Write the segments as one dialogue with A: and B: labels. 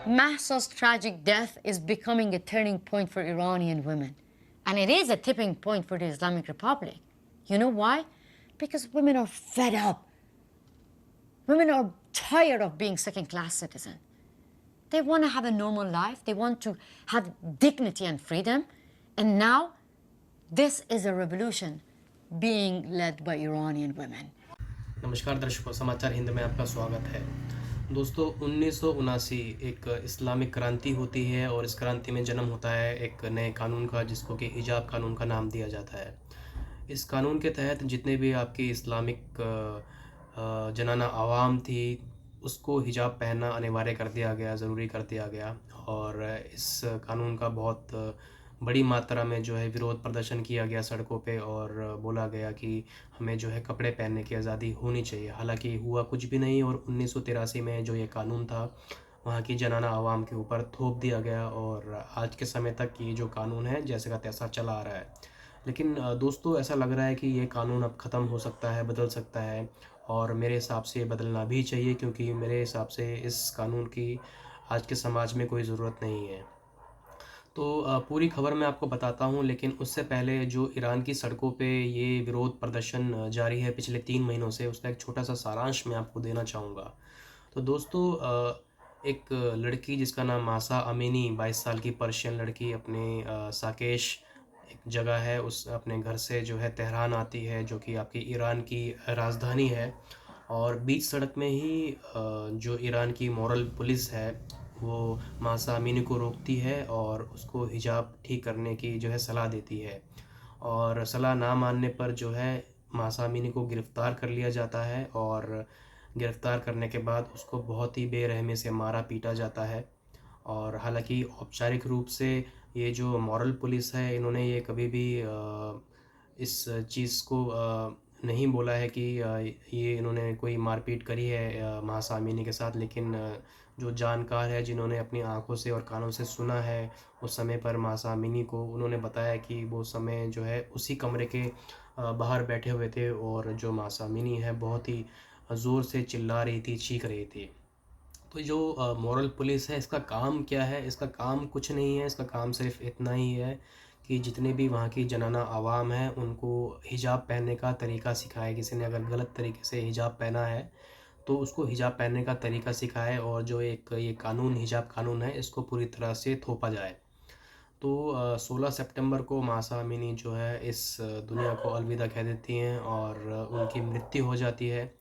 A: Mahsa's tragic death is becoming a turning point for Iranian women. And it is a tipping point for the Islamic Republic. You know why? Because women are fed up. Women are tired of being second-class citizens. They want to have a normal life. They want to have dignity and freedom. And now, this is a revolution being led by Iranian women.
B: नमस्कार दर्शकों, समाचार हिंद में आपका स्वागत है। दोस्तों, 1979 एक Islamic क्रांति होती है और इस क्रांति में जन्म होता है एक नए कानून का, जिसको कि हिजाब कानून का नाम दिया जाता है। इस कानून के तहत जितने भी आपकी इस्लामिक जनाना आवाम थी, उसको हिजाब पहनना अनिवार्य कर दिया गया, ज़रूरी कर दिया गया। और इस कानून का बहुत बड़ी मात्रा में जो है विरोध प्रदर्शन किया गया सड़कों पे, और बोला गया कि हमें जो है कपड़े पहनने की आज़ादी होनी चाहिए। हालांकि हुआ कुछ भी नहीं, और 1983 में जो ये कानून था, वहाँ की जनाना आवाम के ऊपर थोप दिया गया, और आज के समय तक ये जो कानून है जैसे का तैसा चला आ रहा है। लेकिन दोस्तों, ऐसा लग रहा है कि ये कानून अब ख़त्म हो सकता है, बदल सकता है, और मेरे हिसाब से ये बदलना भी चाहिए, क्योंकि मेरे हिसाब से इस कानून की आज के समाज में कोई ज़रूरत नहीं है। तो पूरी खबर मैं आपको बताता हूँ, लेकिन उससे पहले जो ईरान की सड़कों पे ये विरोध प्रदर्शन जारी है पिछले 3 महीनों से, उसका एक छोटा सा सारांश मैं आपको देना चाहूँगा। तो दोस्तों, एक लड़की जिसका नाम मासा अमीनी, 22 साल की पर्शियन लड़की, अपने साकेश एक जगह है, उस अपने घर से जो है तेहरान आती है, जो कि आपकी ईरान की राजधानी है। और बीच सड़क में ही जो ईरान की मॉरल पुलिस है, वो मासा अमीनी को रोकती है और उसको हिजाब ठीक करने की जो है सलाह देती है। और सलाह ना मानने पर जो है मासा अमीनी को गिरफ़्तार कर लिया जाता है, और गिरफ़्तार करने के बाद उसको बहुत ही बेरहमी से मारा पीटा जाता है। और हालांकि औपचारिक रूप से ये जो मॉरल पुलिस है, इन्होंने ये कभी भी इस चीज़ को नहीं बोला है कि ये इन्होंने कोई मारपीट करी है महासा अमीनी के साथ। लेकिन जो जानकार है, जिन्होंने अपनी आंखों से और कानों से सुना है उस समय पर महासा अमीनी को, उन्होंने बताया कि वो समय जो है उसी कमरे के बाहर बैठे हुए थे, और जो महासा अमीनी है बहुत ही ज़ोर से चिल्ला रही थी, चीख रही थी। तो जो मॉरल पुलिस है, इसका काम क्या है? इसका काम कुछ नहीं है, इसका काम सिर्फ़ इतना ही है कि जितने भी वहाँ की जनाना आवाम है, उनको हिजाब पहनने का तरीका सिखाए। किसी ने अगर गलत तरीके से हिजाब पहना है, तो उसको हिजाब पहनने का तरीका सिखाए, और जो एक ये कानून, हिजाब कानून है, इसको पूरी तरह से थोपा जाए। तो 16 सितंबर को मासा अमीनी जो है इस दुनिया को अलविदा कह देती हैं, और उनकी मृत्यु हो जाती है।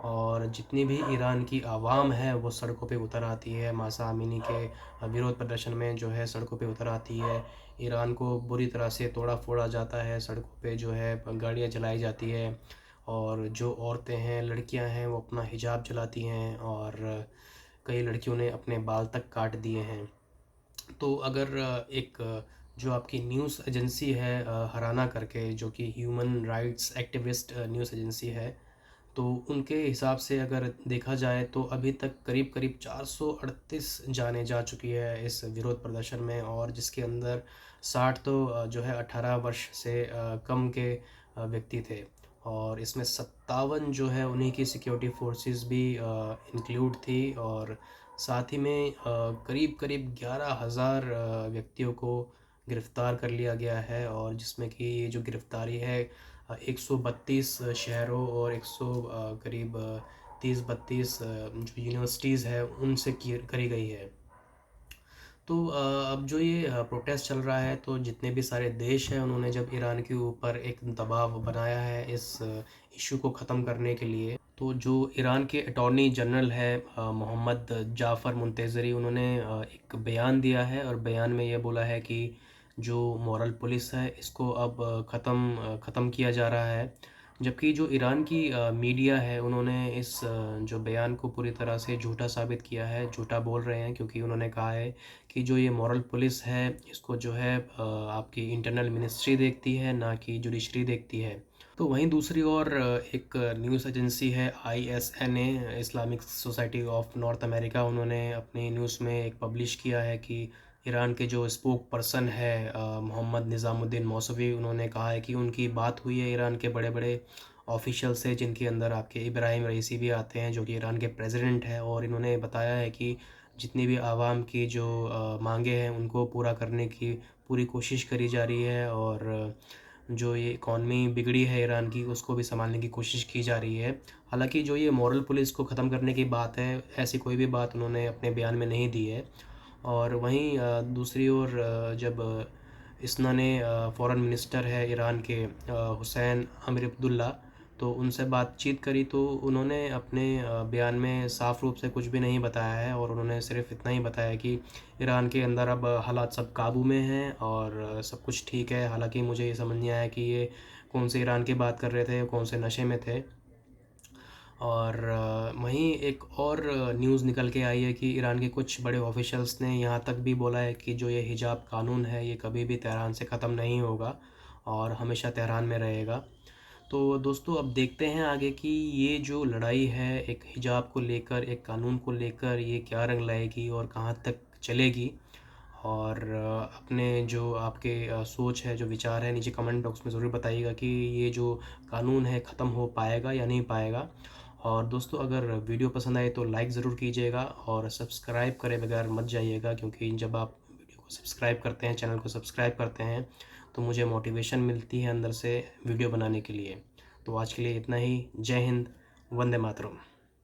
B: और जितनी भी ईरान की आवाम है, वो सड़कों पे उतर आती है, मासा अमीनी के विरोध प्रदर्शन में जो है सड़कों पे उतर आती है। ईरान को बुरी तरह से तोड़ा फोड़ा जाता है, सड़कों पे जो है गाड़ियाँ जलाई जाती है, और जो औरतें हैं, लड़कियां हैं, वो अपना हिजाब जलाती हैं, और कई लड़कियों ने अपने बाल तक काट दिए हैं। तो अगर एक जो आपकी न्यूज़ एजेंसी है हराना करके, जो कि human rights activist news agency है, तो उनके हिसाब से अगर देखा जाए तो अभी तक करीब करीब 438 जानें जा चुकी है इस विरोध प्रदर्शन में, और जिसके अंदर 60 तो जो है 18 वर्ष से कम के व्यक्ति थे। और इसमें 57 जो है उन्हीं की सिक्योरिटी फोर्सेस भी इंक्लूड थी, और साथ ही में करीब करीब 11,000 व्यक्तियों को गिरफ़्तार कर लिया गया है। और जिसमें कि ये जो गिरफ़्तारी है 132 शहरों और 100 करीब 30-32 जो यूनिवर्सिटीज़ है उनसे करी गई है। तो अब जो ये प्रोटेस्ट चल रहा है, तो जितने भी सारे देश हैं, उन्होंने जब ईरान के ऊपर एक दबाव बनाया है इस इशू को ख़त्म करने के लिए, तो जो ईरान के अटॉर्नी जनरल है मोहम्मद जाफ़र मुंतज़री, उन्होंने एक बयान दिया है, और बयान में ये बोला है कि जो मॉरल पुलिस है, इसको अब ख़त्म किया जा रहा है। जबकि जो ईरान की मीडिया है, उन्होंने इस जो बयान को पूरी तरह से झूठा साबित किया है, झूठा बोल रहे हैं, क्योंकि उन्होंने कहा है कि जो ये मॉरल पुलिस है, इसको जो है आपकी इंटरनल मिनिस्ट्री देखती है, ना कि जुडिशरी देखती है। तो वहीं दूसरी ओर एक न्यूज़ एजेंसी है ISNA, Islamic society of north America, उन्होंने अपनी न्यूज़ में एक पब्लिश किया है कि ईरान के जो स्पोक पर्सन है मोहम्मद निज़ामुद्दीन मौसवी, उन्होंने कहा है कि उनकी बात हुई है ईरान के बड़े बड़े ऑफिशियल से, जिनके अंदर आपके इब्राहिम रईसी भी आते हैं, जो कि ईरान के प्रेसिडेंट हैं। और इन्होंने बताया है कि जितनी भी आवाम की जो मांगे हैं उनको पूरा करने की पूरी कोशिश करी जा रही है, और जो ये इकॉनमी बिगड़ी है ईरान की उसको भी संभालने की कोशिश की जा रही है। हालाँकि जो ये मॉरल पुलिस को ख़त्म करने की बात है, ऐसी कोई भी बात उन्होंने अपने बयान में नहीं दी है। और वहीं दूसरी ओर जब इसना ने फ़ॉरेन मिनिस्टर है ईरान के हुसैन अमीर अब्दुल्ला, तो उनसे बातचीत करी तो उन्होंने अपने बयान में साफ़ रूप से कुछ भी नहीं बताया है, और उन्होंने सिर्फ़ इतना ही बताया कि ईरान के अंदर अब हालात सब काबू में हैं और सब कुछ ठीक है। हालाँकि मुझे ये समझ नहीं आया कि ये कौन से ईरान की बात कर रहे थे, कौन से नशे में थे। और वहीं एक और न्यूज़ निकल के आई है कि ईरान के कुछ बड़े ऑफिशियल्स ने यहाँ तक भी बोला है कि जो ये हिजाब कानून है ये कभी भी तेहरान से ख़त्म नहीं होगा और हमेशा तेहरान में रहेगा। तो दोस्तों अब देखते हैं आगे कि ये जो लड़ाई है एक हिजाब को लेकर, एक कानून को लेकर, ये क्या रंग लाएगी और कहाँ तक चलेगी। और अपने जो आपके सोच है, जो विचार है, नीचे कमेंट बॉक्स में ज़रूर बताइएगा कि ये जो कानून है ख़त्म हो पाएगा या नहीं पाएगा। और दोस्तों अगर वीडियो पसंद आए तो लाइक ज़रूर कीजिएगा और सब्सक्राइब करे बगैर मत जाइएगा, क्योंकि जब आप वीडियो को सब्सक्राइब करते हैं, चैनल को सब्सक्राइब करते हैं, तो मुझे मोटिवेशन मिलती है अंदर से वीडियो बनाने के लिए। तो आज के लिए इतना ही। जय हिंद, वंदे मातरम।